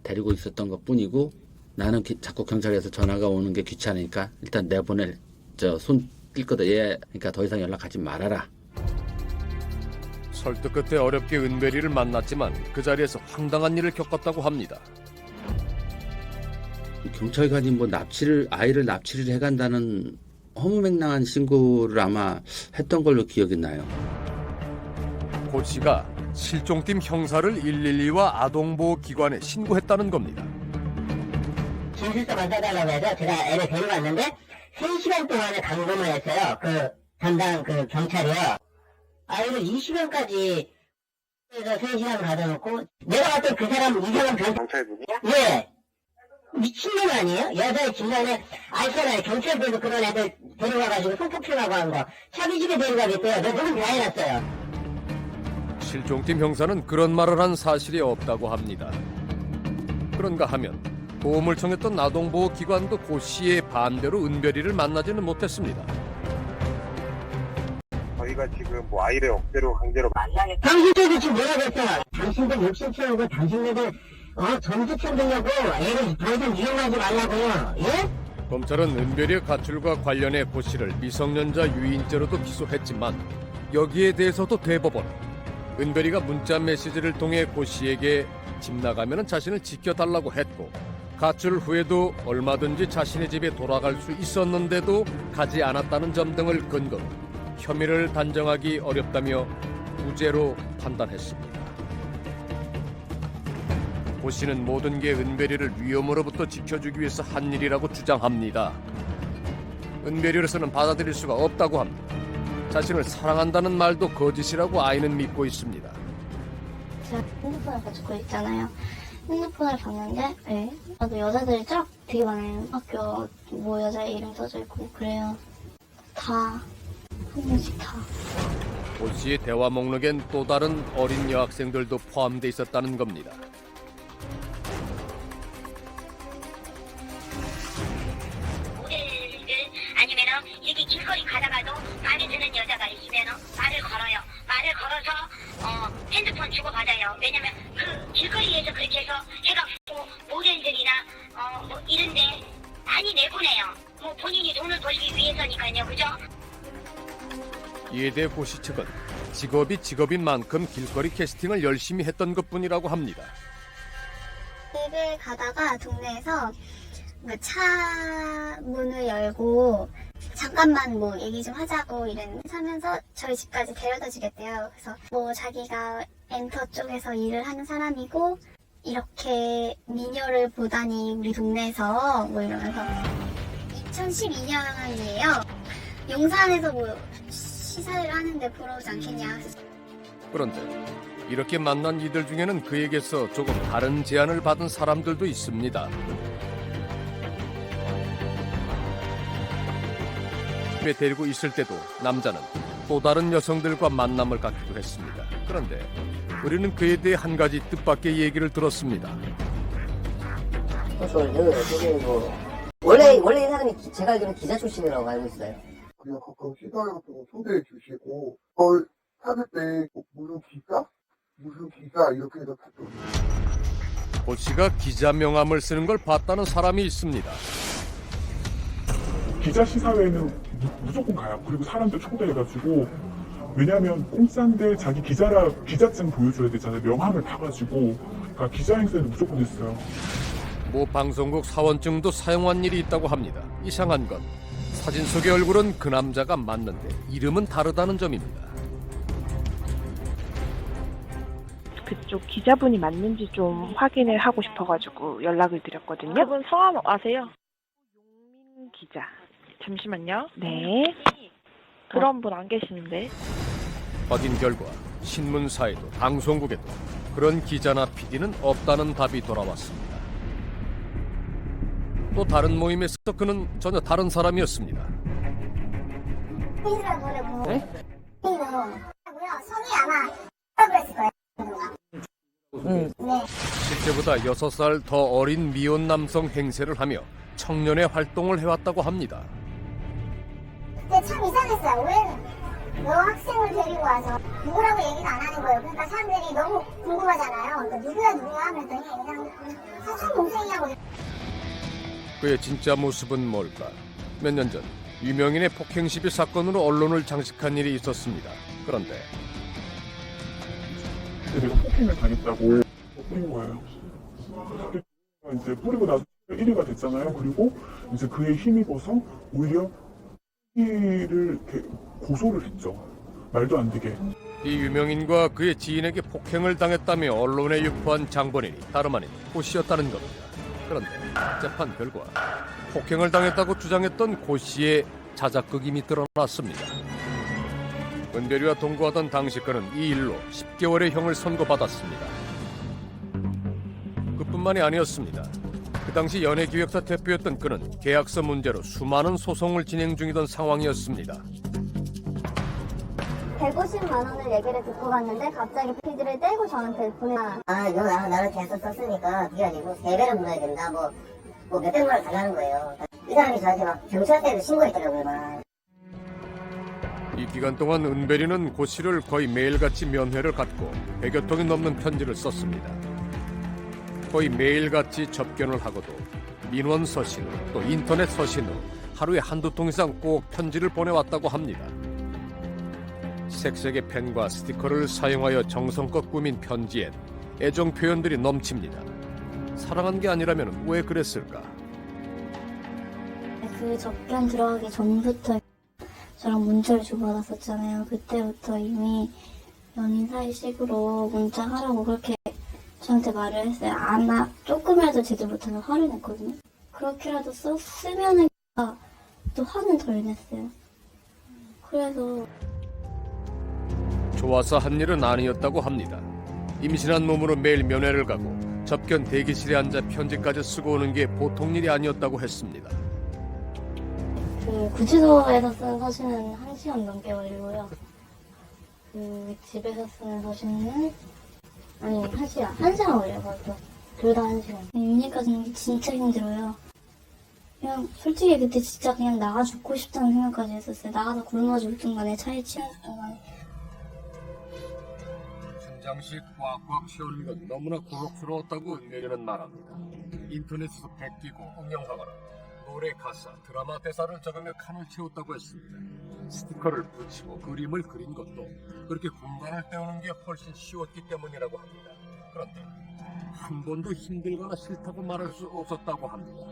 데리고 있었던 것 뿐이고 나는 자꾸 경찰에서 전화가 오는 게 귀찮으니까 일단 내보낼 손 뛸 거다. 얘 그러니까 더 이상 연락하지 말아라.
설득 끝에 어렵게 은별이를 만났지만 그 자리에서 황당한 일을 겪었다고 합니다.
경찰관이 아이를 납치를 해간다는 허무맹랑한 신고를 아마 했던 걸로 기억이 나요.
고 씨가 실종팀 형사를 112와 아동보호기관에 신고했다는 겁니다.
진술서 만져달라고 해서 제가 애를 데려갔는데 3시간 동안을 감금을 했어요. 그 담당 그 경찰이요. 아이를 20년까지 해서 3시간 가둬놓고 내가 봤을 때 그 사람 이상한
경찰분이야?
예. 미친놈 아니에요? 여자의 진단에 알잖아요. 경찰들도 그런 애들 데려가가지고 성폭행하고 한 거. 자기 집에 데려가겠대요. 너 누군 다 해놨어요.
실종팀 형사는 그런 말을 한 사실이 없다고 합니다. 그런가 하면 도움을 청했던 아동보호기관도 고 씨의 반대로 은별이를 만나지는 못했습니다.
저희가 지금 뭐 아이를 억지로 강제로
당신들도 지금 뭐라고 했어? 당신들 욕심 채우고 당신네들 전기 챙기려고 애를 당장 이용하지 말라고요. 예?
검찰은 은별이의 가출과 관련해 고 씨를 미성년자 유인죄로도 기소했지만 여기에 대해서도 대법원은 은별이가 문자 메시지를 통해 고 씨에게 집 나가면 자신을 지켜달라고 했고 가출 후에도 얼마든지 자신의 집에 돌아갈 수 있었는데도 가지 않았다는 점 등을 근거로 혐의를 단정하기 어렵다며 무죄로 판단했습니다. 고 씨는 모든 게 은별이를 위험으로부터 지켜주기 위해서 한 일이라고 주장합니다. 은별이로서는 받아들일 수가 없다고 합니다. 자신을 사랑한다는 말도 거짓이라고 아이는 믿고 있습니다.
제가 핸드폰을 가지고 있잖아요. 핸드폰을 봤는데, 네. 나도 여자들이 쫙 되게 많아요. 학교 뭐 여자 이름 써져 있고 그래요. 다 한 명씩 다.
고 씨의 대화 목록엔 또 다른 어린 여학생들도 포함돼 있었다는 겁니다.
모델들 아니면은 이렇게 길거리 가다가도 마음에 드는 여자가 있으면은 말을 걸어요. 말을 걸어서 핸드폰 주고 받아요. 왜냐면 그 길거리에서 그렇게 해서 해갖고 모델들이나 뭐 이런데 많이 내보내요. 뭐 본인이 돈을 벌기 위해서니까요, 그죠?
이에 대해 고 씨 측은 직업이 직업인 만큼 길거리 캐스팅을 열심히 했던 것뿐이라고 합니다.
집을 가다가 동네에서 차 문을 열고 잠깐만 뭐 얘기 좀 하자고 이랬는데 하면서 저희 집까지 데려다 주겠대요. 그래서 뭐 자기가 엔터 쪽에서 일을 하는 사람이고 이렇게 미녀를 보다니 우리 동네에서 뭐 이러면서 2012년이에요. 용산에서 뭐 시사를 하는데 보러 오지 않겠냐.
그런데 이렇게 만난 이들 중에는 그에게서 조금 다른 제안을 받은 사람들도 있습니다. 집에 데리고 있을 때도 남자는 또 다른 여성들과 만남을 갖기도 했습니다. 그런데 우리는 그에 대해 한 가지 뜻밖의 얘기를 들었습니다.
원래 이 사람이 제가 알기로는 기자 출신이라고 알고 있어요.
그냥 가끔 시사회 같은 거 초대해 주시고 찾을 때 무슨 기자 이렇게 해서 찾죠.
고 씨가 기자 명함을 쓰는 걸 봤다는 사람이 있습니다.
기자 시사회는 무조건 가요. 그리고 사람들 초대해가지고 왜냐면 공짜인데 자기 기자증 보여줘야 되잖아요. 명함을 타가지고 그러니까 기자 행세는 무조건 했어요.
모 방송국 사원증도 사용한 일이 있다고 합니다. 이상한 건 사진 속의 얼굴은 그 남자가 맞는데 이름은 다르다는 점입니다.
그쪽 기자분이 맞는지 좀 확인을 하고 싶어가지고 연락을 드렸거든요.
그분 성함 아세요?
용민 기자. 잠시만요. 네.
그런 분 안 계시는데.
확인 결과 신문사에도 방송국에도 그런 기자나 PD는 없다는 답이 돌아왔습니다. 또 다른 모임에서 그는 전혀 다른 사람이었습니다.
네? 성이 아마 그랬을 거예요. 네.
실제보다 6살 더 어린 미혼 남성 행세를 하며 청년의 활동을 해왔다고 합니다.
근데 참 이상했어요. 왜 여학생을 데리고 와서 누구라고 얘기는 안 하는 거예요. 그러니까 사람들이 너무 궁금하잖아요. 그러니까 누구야 하면더니 그냥 사촌 동생이라고.
그의 진짜 모습은 뭘까? 몇 년 전 유명인의 폭행 시비 사건으로 언론을 장식한 일이 있었습니다. 그런데
내가 폭행을 당했다고 뿌린 거예요. 이제 뿌리고 나서 1위가 됐잖아요. 그리고 이제 그에 힘입어서 오히려 를 이렇게 고소를 했죠. 말도 안 되게.
이 유명인과 그의 지인에게 폭행을 당했다며 언론에 유포한 장본인이 다름 아닌 고 씨였다는 겁니다. 그런데 재판 결과 폭행을 당했다고 주장했던 고 씨의 자작극임이 드러났습니다. 은별이와 동거하던 당시 그는 이 일로 10개월의 형을 선고받았습니다. 그뿐만이 아니었습니다. 그 당시 연예기획사 대표였던 그는 계약서 문제로 수많은 소송을 진행 중이던 상황이었습니다.
150만 원을 얘기를 듣고 갔는데 갑자기 PD를 떼고 저한테 보내라.
아, 너 나는 계속 썼으니까 그게 아니고 3배를 물어야 된다. 뭐 몇백만 원 달라는 거예요. 이 사람이 저한테 막 경찰서에도 신고했더라고요, 막.
이 기간 동안 은별이는 고 씨를 거의 매일같이 면회를 갖고 100여 통이 넘는 편지를 썼습니다. 거의 매일같이 접견을 하고도 민원 서신으로 또 인터넷 서신으로 하루에 한두 통 이상 꼭 편지를 보내왔다고 합니다. 색색의 펜과 스티커를 사용하여 정성껏 꾸민 편지엔 애정 표현들이 넘칩니다. 사랑한 게 아니라면 왜 그랬을까?
그 접견 들어가기 전부터 저랑 문자를 주고받았었잖아요. 그때부터 이미 연인 사이식으로 문자하라고 그렇게 저한테 말을 했어요. 조금이라도 제대로 못하면 화를 냈거든요. 그렇게라도 쓰면은 또 화는 덜 냈어요. 그래서
좋아서 한 일은 아니었다고 합니다. 임신한 몸으로 매일 면회를 가고 접견 대기실에 앉아 편지까지 쓰고 오는 게 보통 일이 아니었다고 했습니다.
그 구치소에서 쓰는 서신은 1시간 넘게 걸리고요. 그 집에서 쓰는 서신은 1시간 걸려요. 그것도 둘 다 1시간. 유니까 쓰는 게 진짜 힘들어요. 그냥 솔직히 그때 진짜 그냥 나가 죽고 싶다는 생각까지 했었어요. 나가서 굶어 죽든 간에 차에 치여 죽든 간에.
현장식 꽉꽉 채우는 건 너무나 고독스러웠다고 은별이는 말합니다. 인터넷에서 베끼고 응용하거나 노래 가사, 드라마 대사를 적으며 칸을 채웠다고 했습니다. 스티커를 붙이고 그림을 그린 것도 그렇게 공간을 때우는 게 훨씬 쉬웠기 때문이라고 합니다. 그런데 한 번도 힘들거나 싫다고 말할 수 없었다고 합니다.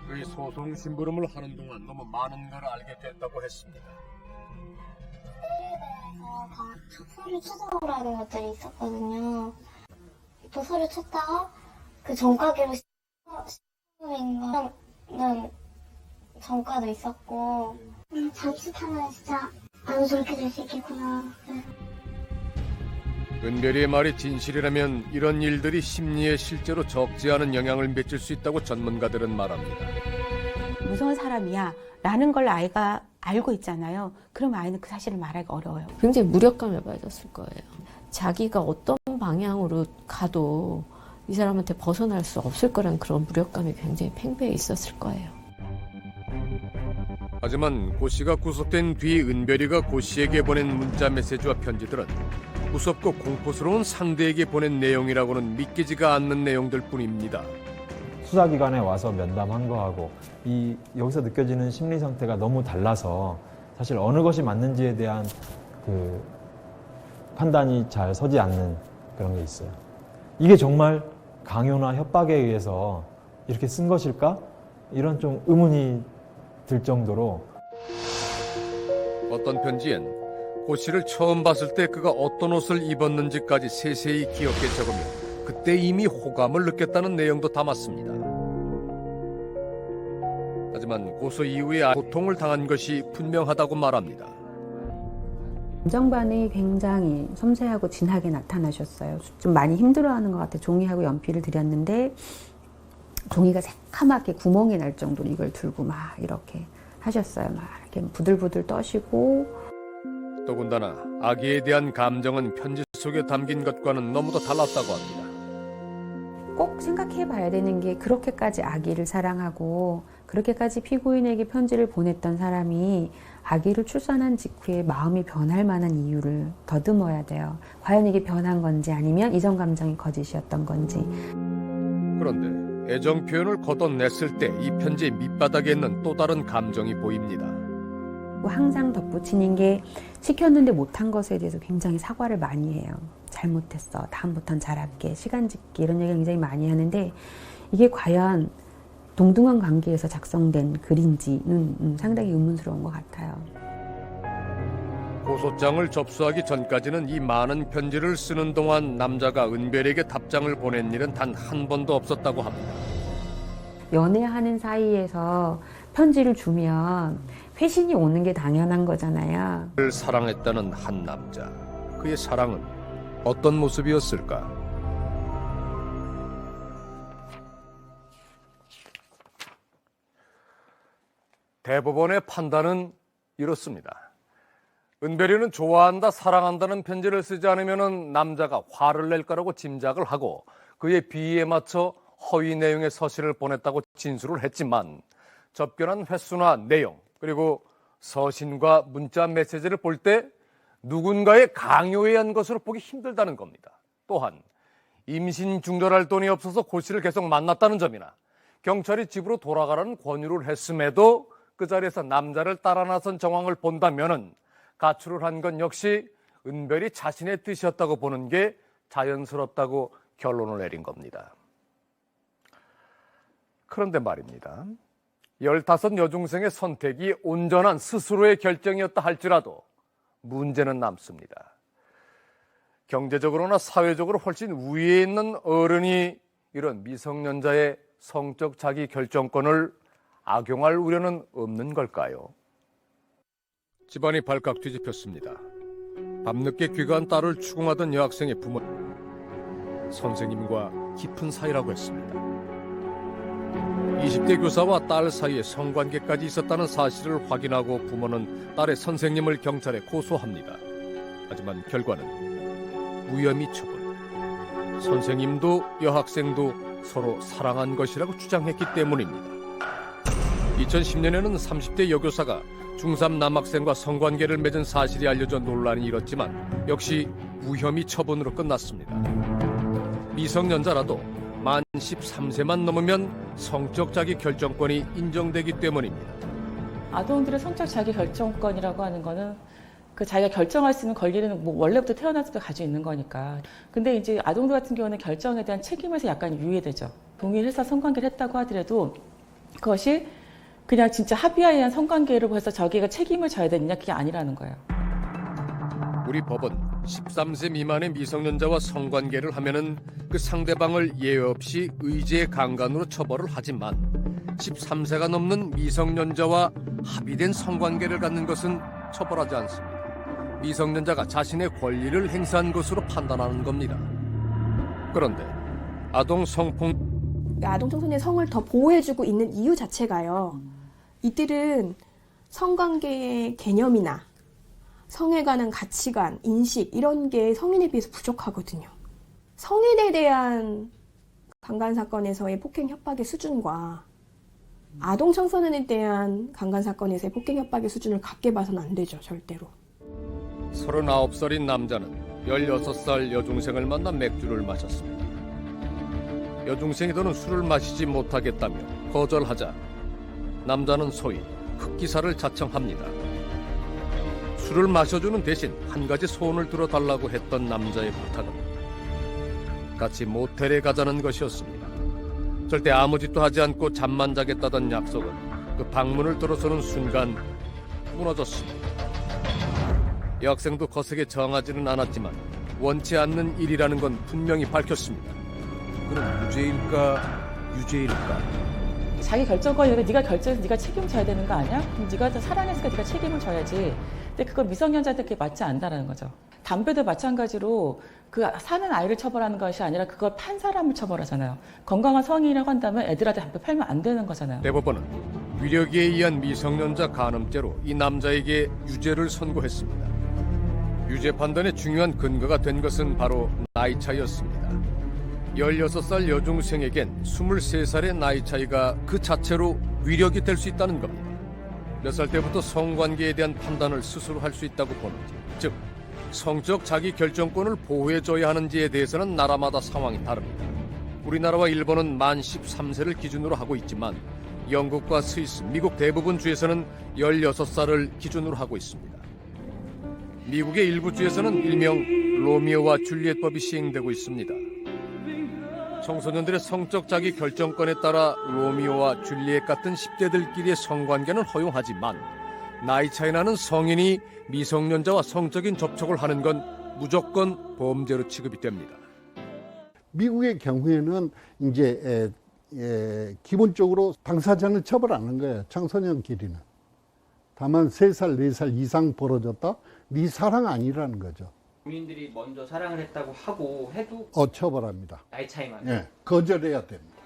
그의 소송 심부름을 하는 동안 너무 많은 걸 알게 됐다고 했습니다.
다 서류 찾아오라는 것들이 있었거든요. 또 서류 찾다가 그 전과기로 는 전과도 있었고 자칫하면 진짜 나도 저렇게 될 수 있겠구나.
은별이의 말이 진실이라면 이런 일들이 심리에 실제로 적지 않은 영향을 미칠 수 있다고 전문가들은 말합니다.
무서운 사람이야 라는 걸 아이가 알고 있잖아요. 그럼 아이는 그 사실을 말하기가 어려워요.
굉장히 무력감에 빠졌을 거예요. 자기가 어떤 방향으로 가도 이 사람한테 벗어날 수 없을 거란 그런 무력감이 굉장히 팽배해 있었을 거예요.
하지만 고 씨가 구속된 뒤 은별이가 고 씨에게 보낸 문자 메시지와 편지들은 무섭고 공포스러운 상대에게 보낸 내용이라고는 믿기지가 않는 내용들 뿐입니다.
수사기관에 와서 면담한 거하고 여기서 느껴지는 심리 상태가 너무 달라서 사실 어느 것이 맞는지에 대한 그 판단이 잘 서지 않는 그런 게 있어요. 이게 정말 강요나 협박에 의해서 이렇게 쓴 것일까? 이런 좀 의문이 들 정도로.
어떤 편지엔 고 씨를 처음 봤을 때 그가 어떤 옷을 입었는지까지 세세히 기억해 적으며 그때 이미 호감을 느꼈다는 내용도 담았습니다. 하지만 고소 이후에 고통을 당한 것이 분명하다고 말합니다.
감정 반응이 굉장히 섬세하고 진하게 나타나셨어요. 좀 많이 힘들어하는 것 같아요. 종이하고 연필을 드렸는데 종이가 새카맣게 구멍이 날 정도로 이걸 들고 막 이렇게 하셨어요. 막 이렇게 부들부들 떠시고.
더군다나 아기에 대한 감정은 편지 속에 담긴 것과는 너무도 달랐다고 합니다.
꼭 생각해 봐야 되는 게 그렇게까지 아기를 사랑하고 그렇게까지 피고인에게 편지를 보냈던 사람이 아기를 출산한 직후에 마음이 변할 만한 이유를 더듬어야 돼요. 과연 이게 변한 건지 아니면 이전 감정이 거짓이었던 건지.
그런데 애정 표현을 걷어냈을 때 이 편지의 밑바닥에 있는 또 다른 감정이 보입니다.
항상 덧붙이는 게 시켰는데 못한 것에 대해서 굉장히 사과를 많이 해요. 잘못했어. 다음부턴 잘할게. 시간 짓기 이런 얘기 굉장히 많이 하는데 이게 과연 동등한 관계에서 작성된 글인지는 상당히 의문스러운 것 같아요.
고소장을 접수하기 전까지는 이 많은 편지를 쓰는 동안 남자가 은별에게 답장을 보낸 일은 단 한 번도 없었다고 합니다.
연애하는 사이에서 편지를 주면 회신이 오는 게 당연한 거잖아요.
그를 사랑했다는 한 남자. 그의 사랑은 어떤 모습이었을까? 대법원의 판단은 이렇습니다. 은별이는 좋아한다, 사랑한다는 편지를 쓰지 않으면 남자가 화를 낼 거라고 짐작을 하고 그의 비위에 맞춰 허위 내용의 서신을 보냈다고 진술을 했지만 접견한 횟수나 내용 그리고 서신과 문자 메시지를 볼 때 누군가의 강요에 의한 것으로 보기 힘들다는 겁니다. 또한 임신 중절할 돈이 없어서 고 씨를 계속 만났다는 점이나 경찰이 집으로 돌아가라는 권유를 했음에도 그 자리에서 남자를 따라 나선 정황을 본다면은 가출을 한 건 역시 은별이 자신의 뜻이었다고 보는 게 자연스럽다고 결론을 내린 겁니다. 그런데 말입니다. 15 여중생의 선택이 온전한 스스로의 결정이었다 할지라도 문제는 남습니다. 경제적으로나 사회적으로 훨씬 위에 있는 어른이 이런 미성년자의 성적 자기 결정권을 악용할 우려는 없는 걸까요? 집안이 발칵 뒤집혔습니다. 밤늦게 귀가한 딸을 추궁하던 여학생의 부모 선생님과 깊은 사이라고 했습니다. 20대 교사와 딸 사이에 성관계까지 있었다는 사실을 확인하고 부모는 딸의 선생님을 경찰에 고소합니다. 하지만 결과는 무혐의 처분. 선생님도 여학생도 서로 사랑한 것이라고 주장했기 때문입니다. 2010년에는 30대 여교사가 중3 남학생과 성관계를 맺은 사실이 알려져 논란이 일었지만 역시 무혐의 처분으로 끝났습니다. 미성년자라도 만 13세만 넘으면 성적 자기 결정권이 인정되기 때문입니다.
아동들의 성적 자기 결정권이라고 하는 거는 그 자기가 결정할 수 있는 권리는 뭐 원래부터 태어났을 때 가지고 있는 거니까. 근데 이제 아동들 같은 경우는 결정에 대한 책임에서 약간 유예되죠. 동의를 해서 성관계를 했다고 하더라도 그것이 그냥 진짜 합의에 의한 성관계로 해서 자기가 책임을 져야 되느냐, 그게 아니라는 거예요.
우리 법은 13세 미만의 미성년자와 성관계를 하면은 그 상대방을 예외 없이 의지의 강간으로 처벌을 하지만 13세가 넘는 미성년자와 합의된 성관계를 갖는 것은 처벌하지 않습니다. 미성년자가 자신의 권리를 행사한 것으로 판단하는 겁니다. 그런데 아동
청소년의 성을 더 보호해주고 있는 이유 자체가요. 이들은 성관계의 개념이나 성에 관한 가치관, 인식 이런 게 성인에 비해서 부족하거든요. 성인에 대한 강간 사건에서의 폭행 협박의 수준과 아동 청소년에 대한 강간 사건에서의 폭행 협박의 수준을 같게 봐서는 안 되죠, 절대로.
39살인 남자는 16살 여중생을 만나 맥주를 마셨습니다. 여중생이 더는 술을 마시지 못하겠다며 거절하자 남자는 소위 흑기사를 자청합니다. 술을 마셔주는 대신 한 가지 소원을 들어달라고 했던 남자의 부탁은 같이 모텔에 가자는 것이었습니다. 절대 아무 짓도 하지 않고 잠만 자겠다던 약속은 그 방문을 들어서는 순간 무너졌습니다. 여학생도 거세게 정하지는 않았지만 원치 않는 일이라는 건 분명히 밝혔습니다. 그럼 무죄일까 유죄일까?
자기 결정권이 네가 결정해서 네가 책임져야 되는 거 아니야? 그럼 네가 사랑했으니까 네가 책임을 져야지. 근데 그걸 미성년자한테 그게 맞지 않다는 거죠. 담배도 마찬가지로 그 사는 아이를 처벌하는 것이 아니라 그걸 판 사람을 처벌하잖아요. 건강한 성인이라고 한다면 애들한테 담배 팔면 안 되는 거잖아요.
대법원은 위력에 의한 미성년자 간음죄로 이 남자에게 유죄를 선고했습니다. 유죄 판단의 중요한 근거가 된 것은 바로 나이 차이였습니다. 16살 여중생에겐 23살의 나이 차이가 그 자체로 위력이 될 수 있다는 겁니다. 몇 살 때부터 성관계에 대한 판단을 스스로 할 수 있다고 보는지, 즉 성적 자기 결정권을 보호해줘야 하는지에 대해서는 나라마다 상황이 다릅니다. 우리나라와 일본은 만 13세를 기준으로 하고 있지만 영국과 스위스, 미국 대부분 주에서는 16살을 기준으로 하고 있습니다. 미국의 일부 주에서는 일명 로미오와 줄리엣법이 시행되고 있습니다. 청소년들의 성적 자기 결정권에 따라 로미오와 줄리엣 같은 10대들끼리의 성관계는 허용하지만 나이 차이 나는 성인이 미성년자와 성적인 접촉을 하는 건 무조건 범죄로 취급이 됩니다.
미국의 경우에는 이제 기본적으로 당사자는 처벌 안 하는 거예요. 청소년끼리는. 다만 3살, 4살 이상 벌어졌다? 네 사랑 아니라는 거죠.
본인들이 먼저 사랑을 했다고 하고 해도
처벌합니다.
나이 차이만.
예, 거절해야 됩니다.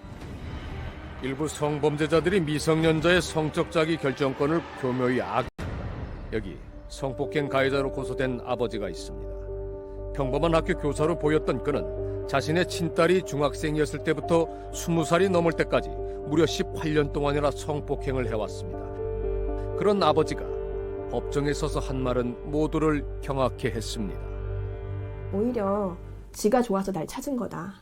일부 성범죄자들이 미성년자의 성적 자기 결정권을 교묘히 여기 성폭행 가해자로 고소된 아버지가 있습니다. 평범한 학교 교사로 보였던 그는 자신의 친딸이 중학생이었을 때부터 20살이 넘을 때까지 무려 18년 동안이나 성폭행을 해왔습니다. 그런 아버지가 법정에 서서 한 말은 모두를 경악해 했습니다.
오히려 지가 좋아서 날 찾은 거다.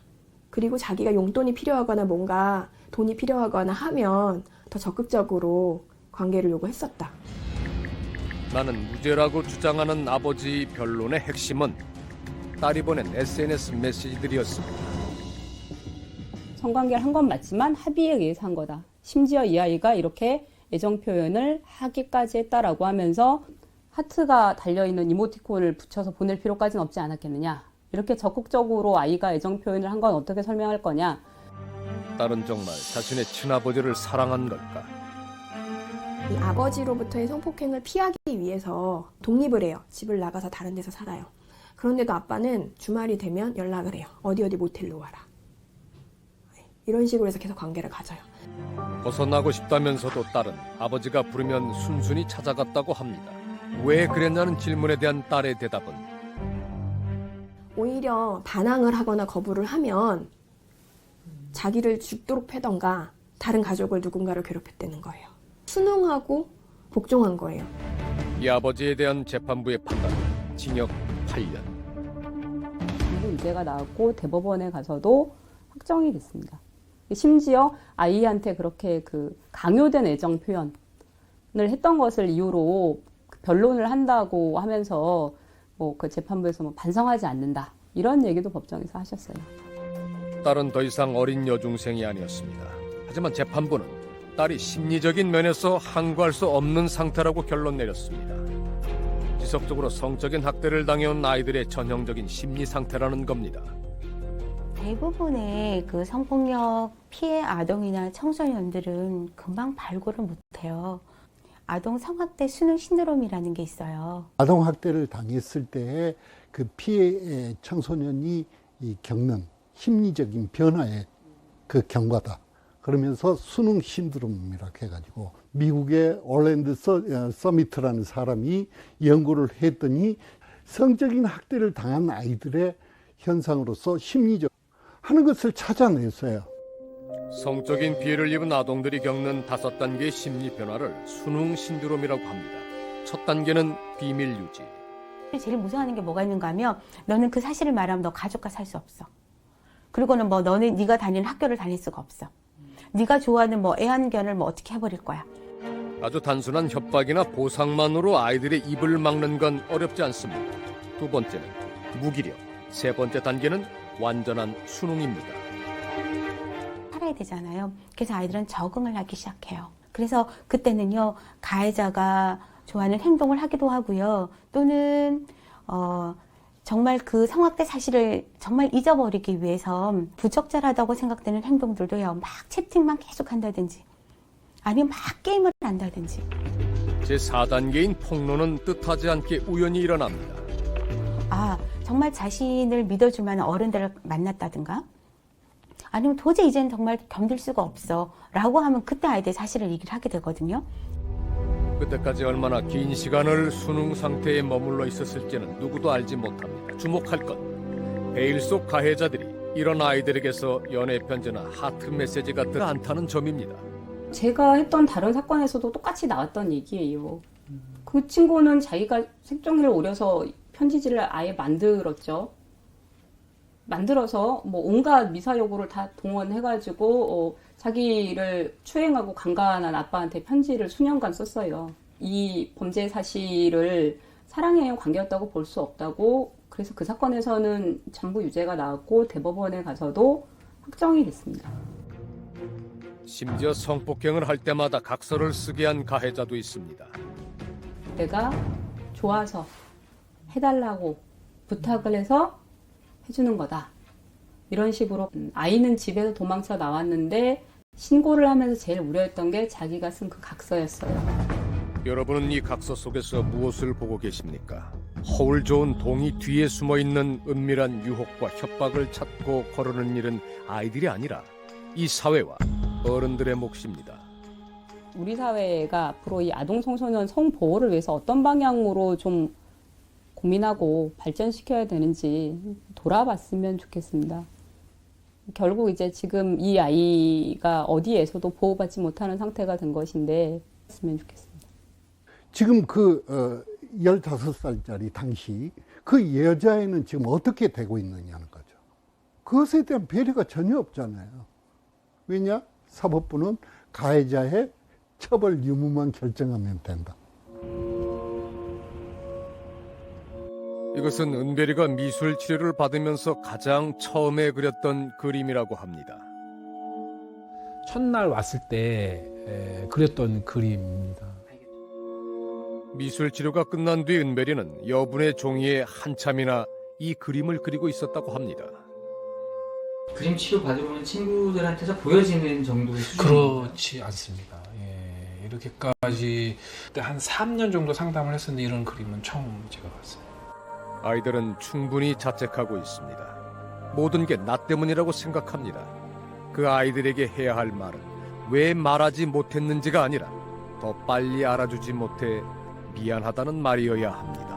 그리고 자기가 용돈이 필요하거나 뭔가 돈이 필요하거나 하면 더 적극적으로 관계를 요구했었다.
나는 무죄라고 주장하는 아버지 변론의 핵심은 딸이 보낸 SNS 메시지들이었습니다.
성관계를 한 건 맞지만 합의에 의해서 한 거다. 심지어 이 아이가 이렇게 애정 표현을 하기까지 했다라고 하면서 하트가 달려있는 이모티콘을 붙여서 보낼 필요까지는 없지 않았겠느냐. 이렇게 적극적으로 아이가 애정 표현을 한 건 어떻게 설명할 거냐.
딸은 정말 자신의 친아버지를 사랑한 걸까?
이 아버지로부터의 성폭행을 피하기 위해서 독립을 해요. 집을 나가서 다른 데서 살아요. 그런데도 아빠는 주말이 되면 연락을 해요. 어디 모텔로 와라. 이런 식으로 해서 계속 관계를 가져요.
벗어나고 싶다면서도 딸은 아버지가 부르면 순순히 찾아갔다고 합니다. 왜 그랬냐는 질문에 대한 딸의 대답은
오히려 반항을 하거나 거부를 하면 자기를 죽도록 패던가 다른 가족을 누군가를 괴롭혔다는 거예요. 순응하고 복종한 거예요.
이 아버지에 대한 재판부의 판단은 징역 8년.
유죄가 나왔고 대법원에 가서도 확정이 됐습니다. 심지어 아이한테 그렇게 강요된 애정 표현을 했던 것을 이유로 변론을 한다고 하면서 그 재판부에서 반성하지 않는다. 이런 얘기도 법정에서 하셨어요.
딸은 더 이상 어린 여중생이 아니었습니다. 하지만 재판부는 딸이 심리적인 면에서 항거할 수 없는 상태라고 결론 내렸습니다. 지속적으로 성적인 학대를 당해온 아이들의 전형적인 심리 상태라는 겁니다.
대부분의 그 성폭력 피해 아동이나 청소년들은 금방 발굴을 못해요. 아동 성학대 수능 신드롬이라는 게 있어요.
아동 학대를 당했을 때 그 피해 청소년이 겪는 심리적인 변화의 그 경과다. 그러면서 수능 신드롬이라고 해가지고 미국의 올랜드 서미트라는 사람이 연구를 했더니 성적인 학대를 당한 아이들의 현상으로서 심리적 하는 것을 찾아냈어요.
성적인 피해를 입은 아동들이 겪는 5단계의 심리 변화를 수능 신드롬이라고 합니다. 첫 단계는 비밀 유지.
제일 무서워하는 게 뭐가 있는가 하면 너는 그 사실을 말하면 너 가족과 살 수 없어. 그리고는 너는 네가 다니는 학교를 다닐 수가 없어. 네가 좋아하는 애완견을 어떻게 해버릴 거야.
아주 단순한 협박이나 보상만으로 아이들의 입을 막는 건 어렵지 않습니다. 두 번째는 무기력, 세 번째 단계는 완전한 수능입니다.
살아야 되잖아요. 그래서 아이들은 적응을 하기 시작해요. 그래서 그때는요, 가해자가 좋아하는 행동을 하기도 하고요. 또는 정말 그 성학대 사실을 정말 잊어버리기 위해서 부적절하다고 생각되는 행동들도요. 막 채팅만 계속 한다든지 아니면 막 게임을 한다든지.
제4단계인 폭로는 뜻하지 않게 우연히 일어납니다.
정말 자신을 믿어줄 만한 어른들을 만났다든가 아니면 도저히 이제는 정말 견딜 수가 없어 라고 하면 그때 아이들 사실을 얘기를 하게 되거든요.
그때까지 얼마나 긴 시간을 수능 상태에 머물러 있었을지는 누구도 알지 못합니다. 주목할 건 베일 속 가해자들이 이런 아이들에게서 연애 편지나 하트 메시지가 들 않다는 점입니다.
제가 했던 다른 사건에서도 똑같이 나왔던 얘기예요. 그 친구는 자기가 색종이를 오려서 편지지를 아예 만들었죠. 만들어서 온갖 미사여구를 다 동원해가지고 자기를 추행하고 강간한 아빠한테 편지를 수년간 썼어요. 이 범죄 사실을 사랑의 관계였다고 볼 수 없다고. 그래서 그 사건에서는 전부 유죄가 나왔고 대법원에 가서도 확정이 됐습니다.
심지어 성폭행을 할 때마다 각서를 쓰게 한 가해자도 있습니다.
내가 좋아서 해달라고 부탁을 해서 해주는 거다. 이런 식으로 아이는 집에서 도망쳐 나왔는데 신고를 하면서 제일 우려했던 게 자기가 쓴 그 각서였어요.
여러분은 이 각서 속에서 무엇을 보고 계십니까? 허울 좋은 동이 뒤에 숨어있는 은밀한 유혹과 협박을 찾고 거르는 일은 아이들이 아니라 이 사회와 어른들의 몫입니다.
우리 사회가 앞으로 이 아동 청소년 성보호를 위해서 어떤 방향으로 좀 고민하고 발전시켜야 되는지 돌아봤으면 좋겠습니다. 결국 이제 지금 이 아이가 어디에서도 보호받지 못하는 상태가 된 것인데 했으면 좋겠습니다.
지금 그 15살짜리 당시 그 여자애는 지금 어떻게 되고 있느냐는 거죠. 그것에 대한 배려가 전혀 없잖아요. 왜냐? 사법부는 가해자의 처벌 유무만 결정하면 된다.
이것은 은별이가 미술 치료를 받으면서 가장 처음에 그렸던 그림이라고 합니다.
첫날 왔을 때 그렸던 그림입니다.
미술 치료가 끝난 뒤 은별이는 여분의 종이에 한참이나 이 그림을 그리고 있었다고 합니다.
그림 치료 받으면 친구들한테서 보여지는 정도의 수준입니다.
그렇지 않습니다. 예, 이렇게까지 한 3년 정도 상담을 했었는데 이런 그림은 처음 제가 봤어요.
아이들은 충분히 자책하고 있습니다. 모든 게 나 때문이라고 생각합니다. 그 아이들에게 해야 할 말은 왜 말하지 못했는지가 아니라 더 빨리 알아주지 못해 미안하다는 말이어야 합니다.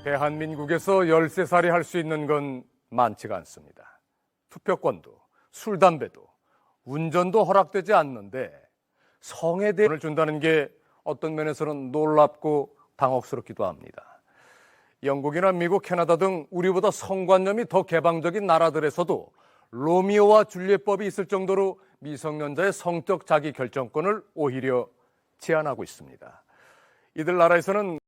대한민국에서 13살이 할 수 있는 건 많지가 않습니다. 투표권도, 술, 담배도, 운전도 허락되지 않는데 성에 대한을 준다는 게 어떤 면에서는 놀랍고 당혹스럽기도 합니다. 영국이나 미국, 캐나다 등 우리보다 성관념이 더 개방적인 나라들에서도 로미오와 줄리엣법이 있을 정도로 미성년자의 성적 자기 결정권을 오히려 제한하고 있습니다. 이들 나라에서는